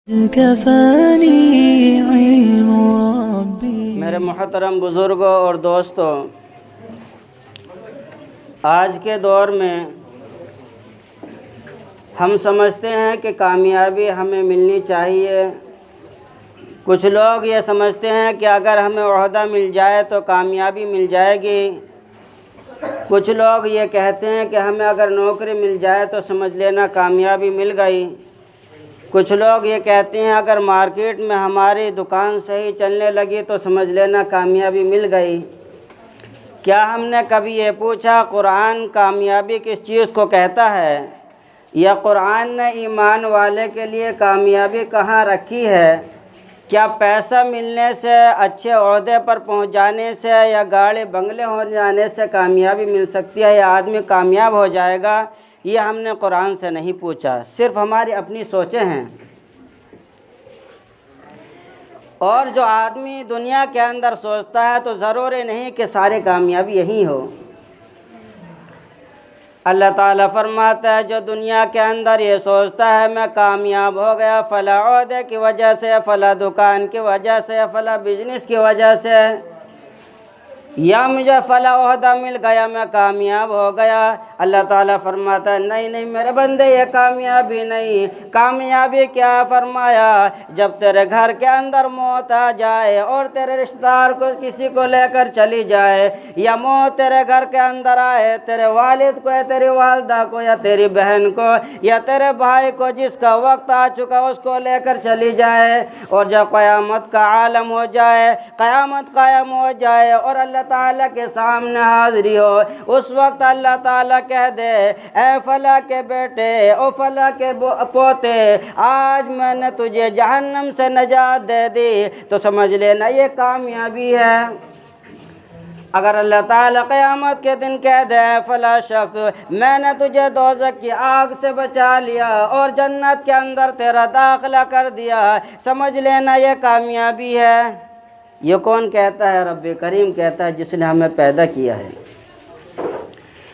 मेरे मोहतरम बुज़ुर्गों और दोस्तों, आज के दौर में हम समझते हैं कि कामयाबी हमें मिलनी चाहिए। कुछ लोग ये समझते हैं कि अगर हमें ओहदा मिल जाए तो कामयाबी मिल जाएगी। कुछ लोग ये कहते हैं कि हमें अगर नौकरी मिल जाए तो समझ लेना कामयाबी मिल गई। कुछ लोग ये कहते हैं अगर मार्केट में हमारी दुकान सही चलने लगी तो समझ लेना कामयाबी मिल गई। क्या हमने कभी ये पूछा कुरान कामयाबी किस चीज़ को कहता है, या कुरान ने ईमान वाले के लिए कामयाबी कहाँ रखी है? क्या पैसा मिलने से, अच्छे ओहदे पर पहुंच जाने से, या गाड़ी बंगले हो जाने से कामयाबी मिल सकती है, या आदमी कामयाब हो जाएगा? ये हमने कुरान से नहीं पूछा, सिर्फ हमारी अपनी सोचें हैं। और जो आदमी दुनिया के अंदर सोचता है तो ज़रूरी नहीं कि सारी कामयाबी यही हो। अल्लाह ताला फरमाता है जो दुनिया के अंदर ये सोचता है मैं कामयाब हो गया फ़ला ओहदे की वजह से, फ़ला दुकान की वजह से, फ़ला बिजनेस की वजह से, या मुझे फ़ला ओहदा मिल गया मैं कामयाब हो गया, अल्लाह ताला फरमाता है नहीं नहीं मेरे बंदे, ये कामयाबी नहीं। कामयाबी क्या फरमाया? जब तेरे घर के अंदर मौत आ जाए और तेरे रिश्तेदार को किसी को लेकर चली जाए, या मौत तेरे घर के अंदर आए, तेरे वालिद को या तेरी वालदा को या तेरी बहन को या तेरे भाई को जिसका वक्त आ चुका उसको लेकर चली जाए, और जब क़यामत का आलम हो जाए, क़यामत कायम हो जाए और अल्लाह ताला के सामने हाज़िरी हो, उस वक्त अल्लाह ताला कह दे ए फला के बेटे, ओ फला के पोते, आज मैंने तुझे जहन्नम से नजात दे दी, तो समझ लेना ये कामयाबी है। अगर अल्लाह ताला क़यामत के दिन कह दे फला शख्स मैंने तुझे दोज़ख की आग से बचा लिया और जन्नत के अंदर तेरा दाखिला कर दिया, समझ लेना ये कामयाबी है। ये कौन कहता है? रब्बे करीम कहता है जिसने हमें पैदा किया है।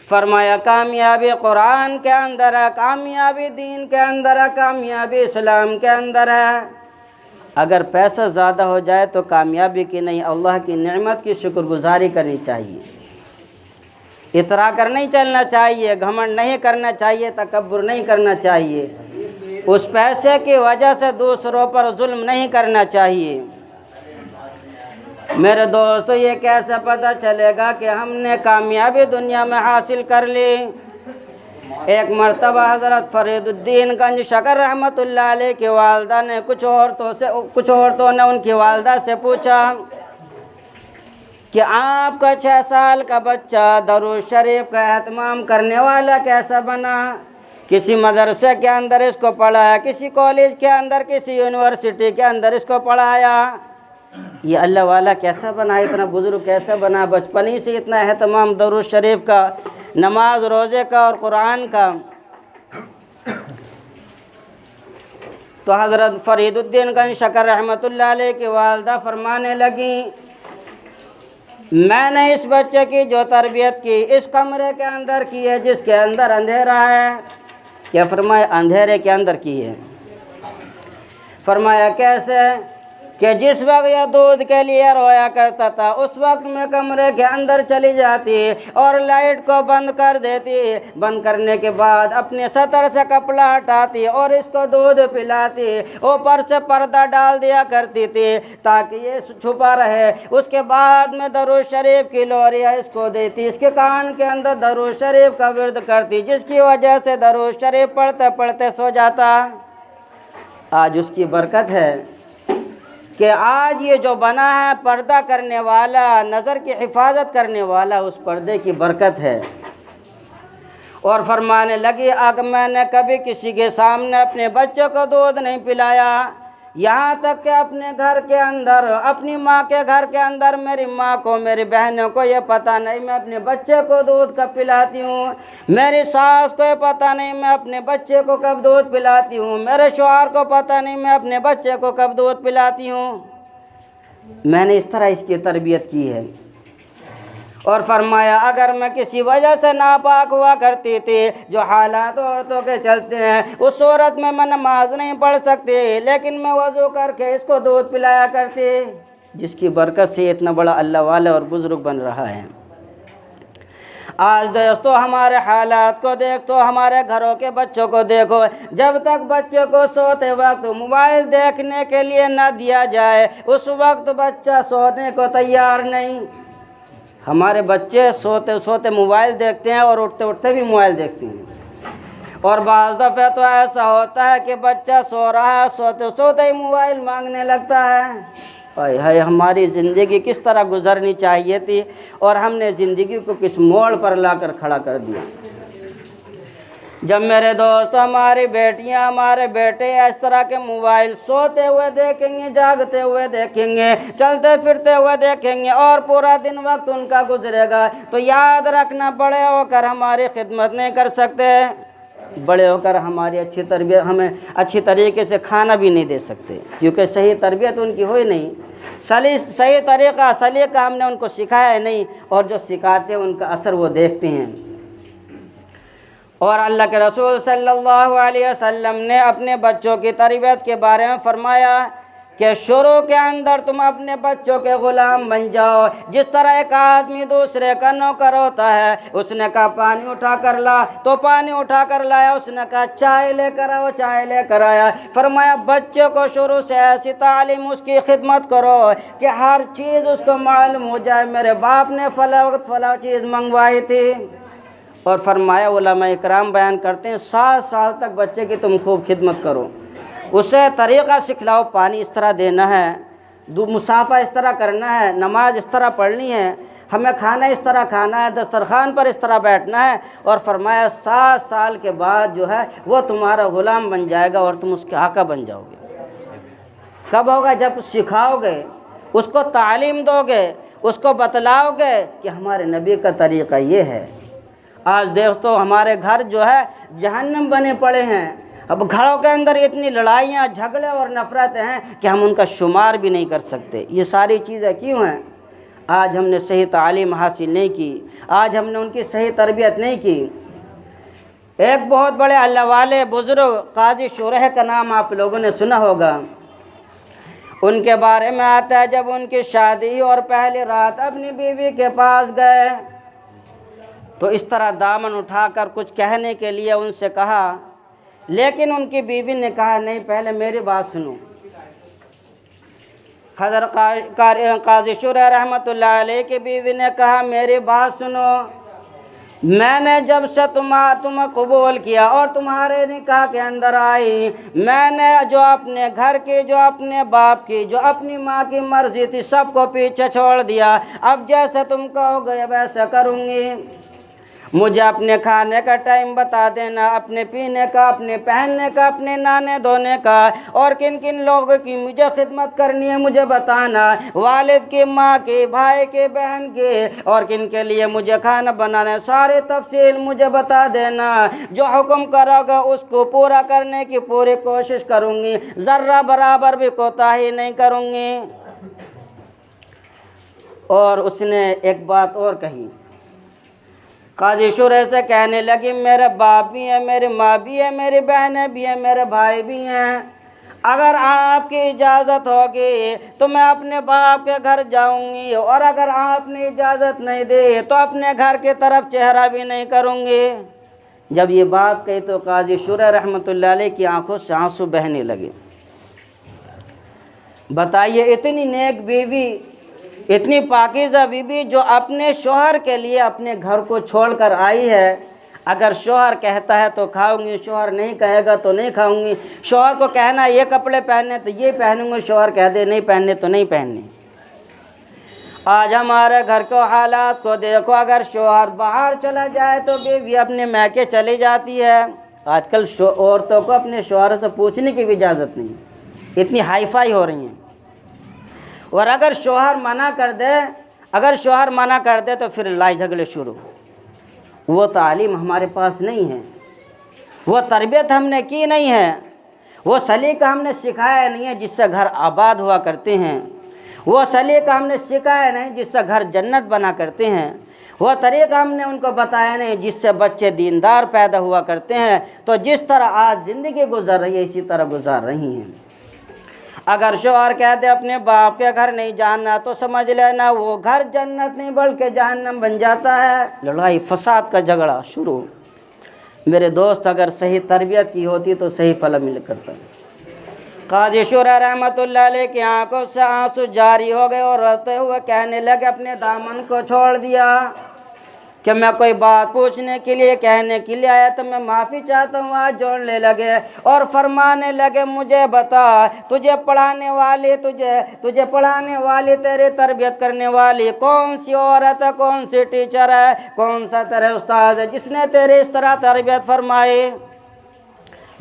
फरमाया कामयाबी कुरान के अंदर है, कामयाबी दीन के अंदर है, कामयाबी इस्लाम के अंदर है। अगर पैसा ज़्यादा हो जाए तो कामयाबी की नहीं, अल्लाह की नेमत की शुक्रगुजारी करनी चाहिए। इतरा कर नहीं चलना चाहिए, घमंड नहीं करना चाहिए, तकब्बुर नहीं करना चाहिए, उस पैसे की वजह से दूसरों पर जुल्म नहीं करना चाहिए। मेरे दोस्तों, ये कैसे पता चलेगा कि हमने कामयाबी दुनिया में हासिल कर ली? एक मरतबा हज़रत फरीदुद्दीन गंज शकर रहमतुल्लाह अलैह की वालदा ने कुछ औरतों ने उनकी वालदा से पूछा कि आपका 6 साल का बच्चा दरूद शरीफ का एहतमाम करने वाला कैसा बना? किसी मदरसे के अंदर इसको पढ़ाया, किसी कॉलेज के अंदर, किसी यूनिवर्सिटी के अंदर इसको पढ़ाया, ये अल्लाह वाला कैसा बना, इतना बुज़ुर्ग कैसा बना, बचपन ही से इतना एहतमाम दरूद शरीफ का, नमाज रोज़े का और कुरान का। तो हज़रत फरीदुद्दीन गंज शकर रहमतुल्लाह अलैह की वालदा फरमाने लगी मैंने इस बच्चे की जो तरबियत की इस कमरे के अंदर की है जिसके अंदर अंधेरा है। क्या फरमाया? अंधेरे के अंदर की है। फरमाया कैसे? कि जिस वक्त यह दूध के लिए रोया करता था उस वक्त मैं कमरे के अंदर चली जाती और लाइट को बंद कर देती, बंद करने के बाद अपने सतर से कपड़ा हटाती और इसको दूध पिलाती, ऊपर से पर्दा डाल दिया करती थी ताकि ये छुपा रहे। उसके बाद में दरूद शरीफ की लोरियाँ इसको देती, इसके कान के अंदर दरूद शरीफ का विर्द करती, जिसकी वजह से दरूद शरीफ पढ़ते पढ़ते सो जाता। आज उसकी बरकत है कि आज ये जो बना है पर्दा करने वाला, नज़र की हिफाजत करने वाला, उस पर्दे की बरकत है। और फरमाने लगी अगर मैंने कभी किसी के सामने अपने बच्चे को दूध नहीं पिलाया, यहाँ तक कि अपने घर के अंदर, अपनी माँ के घर के अंदर मेरी माँ को, मेरी बहनों को ये पता नहीं मैं अपने बच्चे को दूध कब पिलाती हूँ, मेरी सास को ये पता नहीं मैं अपने बच्चे को कब दूध पिलाती हूँ, मेरे शौहर को पता नहीं मैं अपने बच्चे को कब दूध पिलाती हूँ। मैंने इस तरह इसकी तरबियत की है। और फरमाया अगर मैं किसी वजह से नापाक हुआ करती थी, जो हालात औरतों के चलते हैं, उस सूरत में मैं नमाज नहीं पढ़ सकती, लेकिन मैं वज़ू करके इसको दूध पिलाया करती, जिसकी बरकत से इतना बड़ा अल्लाह वाला और बुज़ुर्ग बन रहा है। आज दोस्तों हमारे हालात को देख, तो हमारे घरों के बच्चों को देखो, जब तक बच्चे को सोते वक्त मोबाइल देखने के लिए न दिया जाए, उस वक्त बच्चा सोने को तैयार नहीं। हमारे बच्चे सोते सोते मोबाइल देखते हैं और उठते उठते भी मोबाइल देखते हैं। और बाज़ दफ़े तो ऐसा होता है कि बच्चा सो रहा है, सोते सोते ही मोबाइल मांगने लगता है। हाय, हमारी ज़िंदगी किस तरह गुजरनी चाहिए थी और हमने ज़िंदगी को किस मोड़ पर लाकर खड़ा कर दिया। जब मेरे दोस्त, हमारी बेटियां, हमारे बेटे इस तरह के मोबाइल सोते हुए देखेंगे, जागते हुए देखेंगे, चलते फिरते हुए देखेंगे और पूरा दिन वक्त उनका गुजरेगा, तो याद रखना, बड़े होकर हमारी खिदमत नहीं कर सकते, बड़े होकर हमारी अच्छी तरबियत, हमें अच्छी तरीके से खाना भी नहीं दे सकते, क्योंकि सही तरबियत उनकी हुई नहीं, सही तरीक़ा सलीक़ा हमने उनको सिखाया नहीं, और जो सिखाते हैं उनका असर वो देखते हैं। और अल्लाह के रसूल सल्लल्लाहु अलैहि वसल्लम ने अपने बच्चों की तरबियत के बारे में फरमाया कि शुरू के अंदर तुम अपने बच्चों के ग़ुलाम बन जाओ, जिस तरह एक आदमी दूसरे का नौकर होता है। उसने कहा पानी उठा कर ला, तो पानी उठा कर लाया। उसने कहा चाय लेकर आओ, चाय लेकर आया। फरमाया बच्चे को शुरू से ऐसी तालीम, उसकी खिदमत करो कि हर चीज़ उसको मालूम हो जाए, मेरे बाप ने फ़ला वक्त फ़ला चीज़ मंगवाई थी। और फरमाया उलमा इकराम बयान करते हैं 7 साल तक बच्चे की तुम खूब खिदमत करो, उसे तरीक़ा सिखलाओ, पानी इस तरह देना है, मुसाफ़ा इस तरह करना है, नमाज इस तरह पढ़नी है, हमें खाना इस तरह खाना है, दस्तरखान पर इस तरह बैठना है। और फरमाया 7 साल के बाद जो है वो तुम्हारा ग़ुलाम बन जाएगा और तुम उसके आका बन जाओगे। कब होगा? जब सिखाओगे, उसको तालीम दोगे, उसको बतलाओगे कि हमारे नबी का तरीक़ा ये है। आज दोस्तों हमारे घर जो है जहन्नम बने पड़े हैं। अब घरों के अंदर इतनी लड़ाइयाँ, झगड़े और नफ़रतें हैं कि हम उनका शुमार भी नहीं कर सकते। ये सारी चीज़ें क्यों हैं? आज हमने सही तालीम हासिल नहीं की, आज हमने उनकी सही तरबियत नहीं की। एक बहुत बड़े अल्लाह वाले बुज़ुर्ग काजी शुरह का नाम आप लोगों ने सुना होगा। उनके बारे में आता है जब उनकी शादी और पहली रात अपनी बीवी के पास गए, तो इस तरह दामन उठाकर कुछ कहने के लिए उनसे कहा, लेकिन उनकी बीवी ने कहा नहीं, पहले मेरी बात सुनो। हज़रत काज़ी शुरह रहमतुल्लाह अलैह की बीवी ने कहा मेरी बात सुनो, मैंने जब से तुम्हें कबूल किया और तुम्हारे निकाह के अंदर आई, मैंने जो अपने घर की, जो अपने बाप की, जो अपनी माँ की मर्ज़ी थी, सबको पीछे छोड़ दिया। अब जैसे तुम कहोगे वैसा करूँगी। मुझे अपने खाने का टाइम बता देना, अपने पीने का, अपने पहनने का, अपने नहाने धोने का, और किन किन लोगों की मुझे खिदमत करनी है मुझे बताना, वालिद की, माँ की, भाई के, बहन के, और किन के लिए मुझे खाना बनाना है, सारी तफसील मुझे बता देना। जो हुक्म करोगे उसको पूरा करने की पूरी कोशिश करूँगी, ज़र्रा बराबर भी कोताही नहीं करूँगी। और उसने एक बात और कही, काजी शुरह से कहने लगी मेरे बाप भी हैं, मेरी माँ भी है, मेरी बहनें भी हैं, मेरे भाई भी हैं। अगर आपकी इजाज़त होगी तो मैं अपने बाप के घर जाऊंगी, और अगर आपने इजाज़त नहीं दी तो अपने घर की तरफ चेहरा भी नहीं करूंगी। जब ये बात कही तो काजी शुरह रहमतुल्लाह अलैह की आंखों से आंसू बहने लगे। बताइए, इतनी नेक बीवी, इतनी पाकीज़ा बीबी जो अपने शोहर के लिए अपने घर को छोड़कर आई है, अगर शोहर कहता है तो खाऊंगी, शोहर नहीं कहेगा तो नहीं खाऊंगी। शोहर को कहना ये कपड़े पहनने तो ये पहनूंगी, शोहर कह दे नहीं पहनने तो नहीं पहनने। आज हमारे घर के हालात को देखो, अगर शोहर बाहर चला जाए तो बीवी अपने मैके चली जाती है। आजकल औरतों को अपने शोहर से पूछने की भी इजाज़त नहीं, इतनी हाईफाई हो रही हैं। और अगर शोहर मना कर दे, अगर शोहर मना कर दे तो फिर लड़ाई झगड़े शुरू। वो तालीम हमारे पास नहीं है, वो तरबियत हमने की नहीं है, वो सलीका हमने सिखाया नहीं है जिससे घर आबाद हुआ करते हैं, वो सलीका हमने सिखाया नहीं जिससे घर जन्नत बना करते हैं। वह तरीक़ा हमने उनको बताया नहीं जिससे बच्चे दीनदार पैदा हुआ करते हैं। तो जिस तरह आज ज़िंदगी गुजर रही है इसी तरह गुजार रही हैं। अगर शौहर कहते अपने बाप के घर नहीं जाना तो समझ लेना वो घर जन्नत नहीं बल्कि जहन्नम बन जाता है। लड़ाई फसाद का झगड़ा शुरू। मेरे दोस्त, अगर सही तरबियत की होती तो सही फल मिल करता। काजी शुरा रहमतुल्लाह अलैह की आंखों से आंसू जारी हो गए और रोते हुए कहने लगे अपने दामन को छोड़ दिया कि मैं कोई बात पूछने के लिए कहने के लिए आया तो मैं माफ़ी चाहता हूँ। आज जोड़ने लगे और फरमाने लगे मुझे बता, तुझे पढ़ाने वाली तेरी तरबियत करने वाली कौन सी औरत है, कौन सी टीचर है, कौन सा तेरे उस्ताद है जिसने तेरे इस तरह तरबियत फरमाई।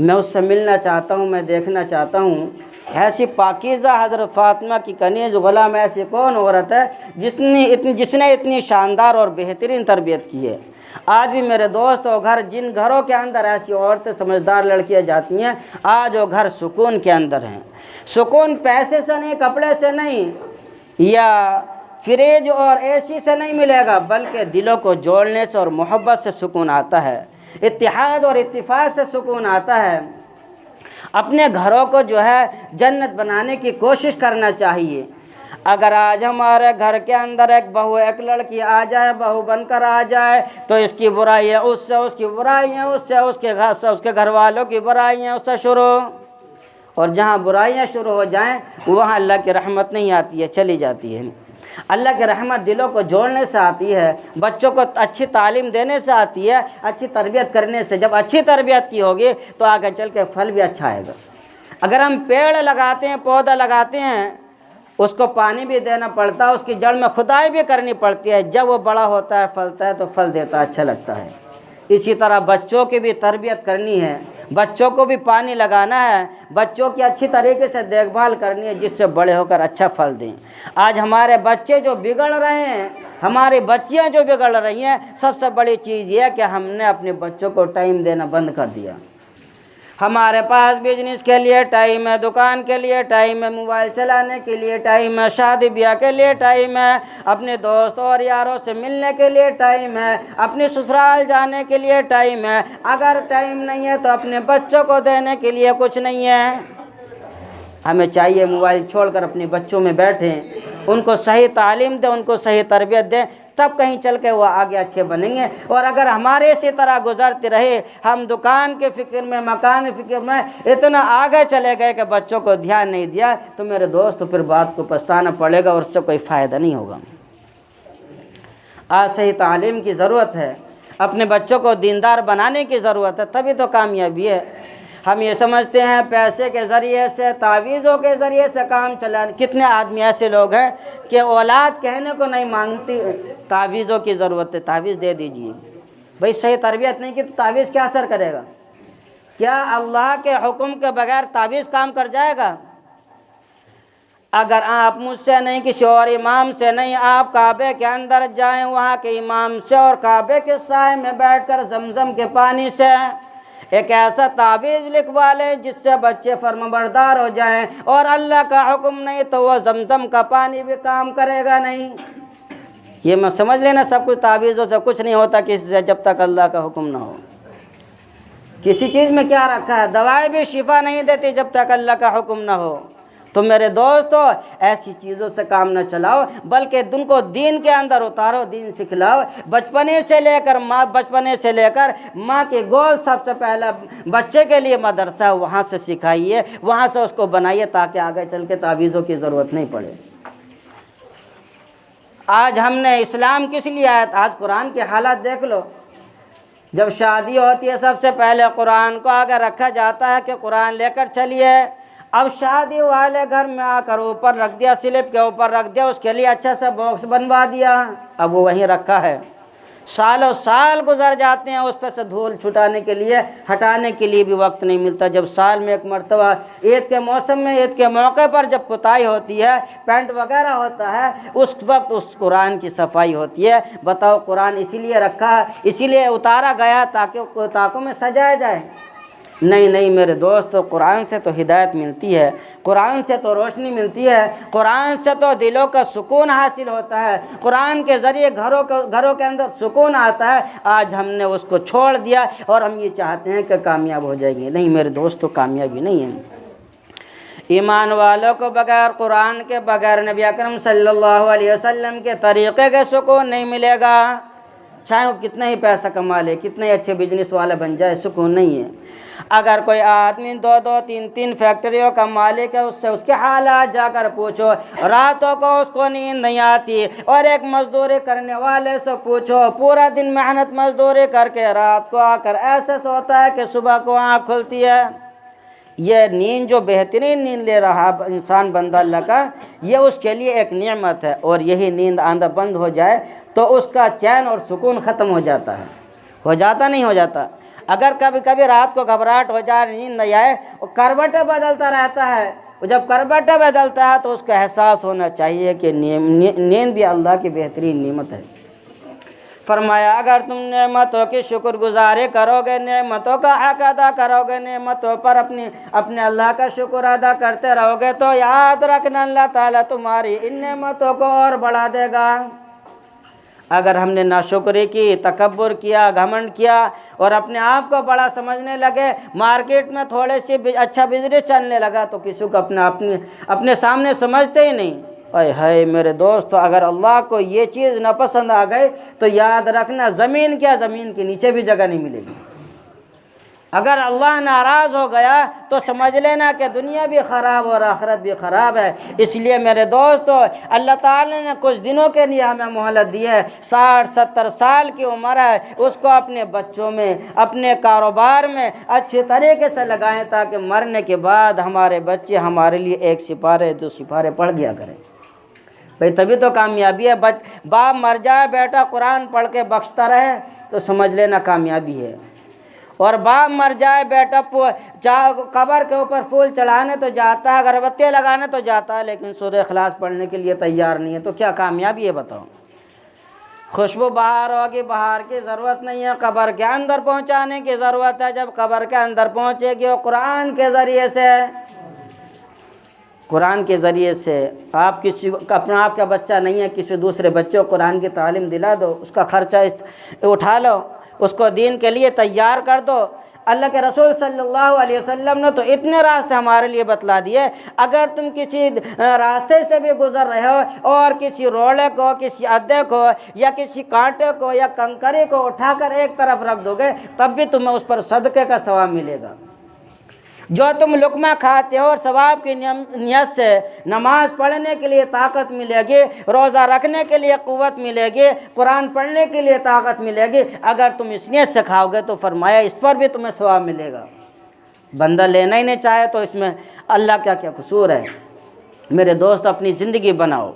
मैं उससे मिलना चाहता हूँ, मैं देखना चाहता हूँ। ऐसी पाकीज़ा हज़रत फ़ातिमा की कनीज़ ग़ुलाम ऐसी कौन औरत है जिसने इतनी शानदार और बेहतरीन तरबियत की है। आज भी मेरे दोस्त वो घर, जिन घरों के अंदर ऐसी औरतें समझदार लड़कियां जाती हैं, आज वो घर सुकून के अंदर हैं। सुकून पैसे से नहीं, कपड़े से नहीं, या फ्रिज और एसी से नहीं मिलेगा, बल्कि दिलों को जोड़ने से और मोहब्बत से सुकून आता है, इत्तिहाद और इत्तिफाक से सुकून आता है। अपने घरों को जो है जन्नत बनाने की कोशिश करना चाहिए। अगर आज हमारे घर के अंदर एक बहू, एक लड़की आ जाए, बहू बनकर आ जाए, तो इसकी बुराइयाँ उससे, उसकी बुराइयाँ उससे, उसके घर वालों की बुराइयाँ उससे शुरू। और जहाँ बुराइयाँ शुरू हो जाएं वहाँ अल्लाह की रहमत नहीं आती है, चली जाती है। अल्लाह की रहमत दिलों को जोड़ने से आती है, बच्चों को अच्छी तालीम देने से आती है, अच्छी तरबियत करने से। जब अच्छी तरबियत की होगी तो आगे चल के फल भी अच्छा आएगा। अगर हम पेड़ लगाते हैं, पौधा लगाते हैं, उसको पानी भी देना पड़ता है, उसकी जड़ में खुदाई भी करनी पड़ती है। जब वो बड़ा होता है, फलता है, तो फल देता अच्छा लगता है। इसी तरह बच्चों की भी तरबियत करनी है, बच्चों को भी पानी लगाना है, बच्चों की अच्छी तरीके से देखभाल करनी है जिससे बड़े होकर अच्छा फल दें। आज हमारे बच्चे जो बिगड़ रहे हैं, हमारी बच्चियां जो बिगड़ रही हैं, सबसे बड़ी चीज़ ये है कि हमने अपने बच्चों को टाइम देना बंद कर दिया। हमारे पास बिजनेस के लिए टाइम है, दुकान के लिए टाइम है, मोबाइल चलाने के लिए टाइम है, शादी ब्याह के लिए टाइम है, अपने दोस्त और यारों से मिलने के लिए टाइम है, अपने ससुराल जाने के लिए टाइम है। अगर टाइम नहीं है तो अपने बच्चों को देने के लिए कुछ नहीं है। हमें चाहिए मोबाइल छोड़कर अपने बच्चों में बैठें, उनको सही तालीम दें, उनको सही तरबियत दें, तब कहीं चल के वो आगे अच्छे बनेंगे। और अगर हमारे इसी तरह गुजरते रहे, हम दुकान के फ़िक्र में, मकान के फ़िक्र में इतना आगे चले गए कि बच्चों को ध्यान नहीं दिया, तो मेरे दोस्त फिर बात को पछताना पड़ेगा और उससे कोई फ़ायदा नहीं होगा। आज सही तालीम की ज़रूरत है, अपने बच्चों को दीनदार बनाने की ज़रूरत है, तभी तो कामयाबी है। हम ये समझते हैं पैसे के ज़रिए से, तावीज़ों के ज़रिए से काम चलाने। कितने आदमी ऐसे लोग हैं कि औलाद कहने को नहीं मांगती, तावीज़ों की ज़रूरत है, तावीज़ दे दीजिए। भाई सही तरबियत नहीं की तो तावीज़ क्या असर करेगा? क्या अल्लाह के हुक्म के बगैर तावीज़ काम कर जाएगा? अगर आप मुझसे नहीं, किसी और इमाम से नहीं, आप काबे के अंदर जाएं, वहाँ के इमाम से और काबे के साए में बैठकर जमजम के पानी से एक ऐसा तावीज़ लिखवा लें जिससे बच्चे फर्माबरदार हो जाएं, और अल्लाह का हुक्म नहीं तो वह जमजम का पानी भी काम करेगा नहीं। ये मैं समझ लेना, सब कुछ तावीज़ों से कुछ नहीं होता किसी से, जब तक अल्लाह का हुक्म ना हो। किसी चीज़ में क्या रखा है, दवाई भी शिफा नहीं देती जब तक अल्लाह का हुक्म ना हो। तो मेरे दोस्तों, ऐसी चीज़ों से काम न चलाओ, बल्कि तुमको दीन के अंदर उतारो, दीन सिखलाओ। बचपने से लेकर माँ के गोद सबसे पहला बच्चे के लिए मदरसा, वहाँ से सिखाइए, वहाँ से उसको बनाइए, ताकि आगे चल के तावीज़ों की ज़रूरत नहीं पड़े। आज हमने इस्लाम किस लिए आया था? आज कुरान के हालात देख लो। जब शादी होती है सबसे पहले कुरान को आगे रखा जाता है कि कुरान लेकर चलिए। अब शादी वाले घर में आकर ऊपर रख दिया, स्लिप के ऊपर रख दिया, उसके लिए अच्छा सा बॉक्स बनवा दिया, अब वो वहीं रखा है। सालों साल गुजर जाते हैं, उस पर से धूल छुटाने के लिए, हटाने के लिए भी वक्त नहीं मिलता। जब साल में एक मरतबा ईद के मौसम में, ईद के मौके पर जब पुताई होती है, पेंट वगैरह होता है, उस वक्त उस कुरान की सफाई होती है। बताओ, कुरान इसीलिए रखा, इसीलिए उतारा गया ताकि ताकों में सजाया जाए। नहीं नहीं मेरे दोस्त, कुरान से तो हिदायत मिलती है, कुरान से तो रोशनी मिलती है, कुरान से तो दिलों का सुकून हासिल होता है, कुरान के ज़रिए घरों के अंदर सुकून आता है। आज हमने उसको छोड़ दिया और हम ये चाहते हैं कि कामयाब हो जाएंगे। नहीं मेरे दोस्त, तो कामयाबी नहीं है। ईमान वालों को बगैर कुरान के, बगैर नबी अकरम सल्लल्लाहु अलैहि वसल्लम के तरीक़े के सुकून नहीं मिलेगा। चाहे वो कितना ही पैसा कमा ले, कितने ही अच्छे बिजनेस वाला बन जाए, सुकून नहीं है। अगर कोई आदमी 2-2, 3-3 फैक्ट्रियों का मालिक है, उससे उसके हालात जाकर पूछो। रातों को उसको नींद नहीं आती। और एक मजदूरी करने वाले से पूछो, पूरा दिन मेहनत मजदूरी करके रात को आकर ऐसे सोता है कि सुबह को आँख खुलती है। ये नींद जो बेहतरीन नींद ले रहा इंसान बंदा अल्लाह का, ये उसके लिए एक नेमत है। और यही नींद आंधा बंद हो जाए तो उसका चैन और सुकून ख़त्म हो जाता है। हो जाता नहीं हो जाता। अगर कभी कभी रात को घबराहट हो जाए, नींद नहीं आए, और करवटें बदलता रहता है, जब करवटें बदलता है तो उसका एहसास होना चाहिए कि नींद भी अल्लाह की बेहतरीन नेमत है। फरमाया अगर तुम नेमतों की शुक्रगुजारी करोगे, नेमतों का हक अदा करोगे, नेमतों पर अपने अल्लाह का शुक्र अदा करते रहोगे, तो याद रखना अल्लाह ताला तुम्हारी इन नेमतों को और बढ़ा देगा। अगर हमने नाशुक्री की, तकब्बुर किया, घमंड किया और अपने आप को बड़ा समझने लगे, मार्केट में थोड़े से अच्छा बिजनेस चलने लगा तो किसी को अपने सामने समझते ही नहीं। अरे हाय मेरे दोस्त, अगर अल्लाह को ये चीज़ ना पसंद आ गई तो याद रखना ज़मीन क्या, ज़मीन के नीचे भी जगह नहीं मिलेगी। अगर अल्लाह नाराज़ हो गया तो समझ लेना कि दुनिया भी ख़राब और आखिरत भी ख़राब है। इसलिए मेरे दोस्तों, अल्लाह ताला ने कुछ दिनों के लिए हमें मोहलत दी है। 60-70 साल की उम्र है, उसको अपने बच्चों में, अपने कारोबार में अच्छे तरीके से लगाएं ताकि मरने के बाद हमारे बच्चे हमारे लिए 1 सिपारे 2 सिपारे पढ़ दिया करें। भाई तभी तो कामयाबी है। बाप मर जाए, बेटा कुरान पढ़ के बख्शता रहे तो समझ लेना कामयाबी है। और बाप मर जाए, बेटा कब्र के ऊपर फूल चढ़ाने तो जाता है, अगरबत्ती लगाने तो जाता है, लेकिन सूरह इखलास पढ़ने के लिए तैयार नहीं है, तो क्या कामयाबी है बताओ। खुशबू बाहर होगी, बाहर की ज़रूरत नहीं है, कब्र के अंदर पहुंचाने की ज़रूरत है। जब कब्र के अंदर पहुंचेगी वो कुरान के ज़रिए से, कुरान के ज़रिए से। आप किसी अपना आपका बच्चा नहीं है, किसी दूसरे बच्चे को कुरान की तालीम दिला दो, उसका ख़र्चा उठा लो, उसको दीन के लिए तैयार कर दो। अल्लाह के रसूल सल्लल्लाहु अलैहि वसल्लम ने तो इतने रास्ते हमारे लिए बतला दिए। अगर तुम किसी रास्ते से भी गुजर रहे हो और किसी रोड़े को, किसी अड्डे को या किसी कांटे को या कंकरे को उठाकर एक तरफ रख दोगे तब भी तुम्हें उस पर सदक़े का सवाब मिलेगा। जो तुम लुक़मा खाते हो और सवाब की नियत से नमाज पढ़ने के लिए ताकत मिलेगी, रोज़ा रखने के लिए क़ुव्वत मिलेगी, कुरान पढ़ने के लिए ताकत मिलेगी। अगर तुम इस नियत से खाओगे तो फरमाया इस पर भी तुम्हें सवाब मिलेगा। बंदा लेना ही नहीं चाहे तो इसमें अल्लाह का क्या कसूर है। मेरे दोस्त, अपनी ज़िंदगी बनाओ,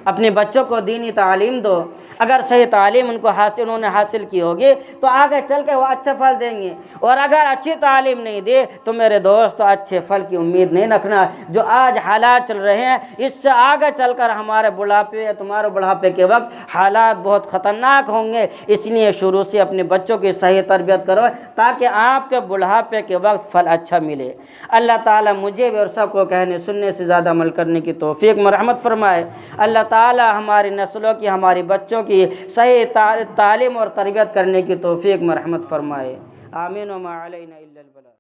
अपने बच्चों को दीनी तालीम दो। अगर सही तालीम उन्होंने हासिल की होगी तो आगे चल के वो अच्छे फल देंगे। और अगर अच्छी तालीम नहीं दी तो मेरे दोस्त अच्छे फल की उम्मीद नहीं रखना। जो आज हालात चल रहे हैं इससे आगे चलकर हमारे बुढ़ापे या तुम्हारे बुढ़ापे के वक्त हालात बहुत ख़तरनाक होंगे। इसलिए शुरू से अपने बच्चों की सही तरबियत करो ताकि आपके बुढ़ापे के वक्त फल अच्छा मिले। अल्लाह ताला मुझे भी और सबको कहने सुनने से ज़्यादा अमल करने की तौफीक मरहमत फरमाए। अल्लाह ताला हमारी नस्लों की, हमारी बच्चों की सही तालीम और तरबियत करने की तौफीक मरहमत फरमाए। आमीन व मा अलैना इल्लल बलाग।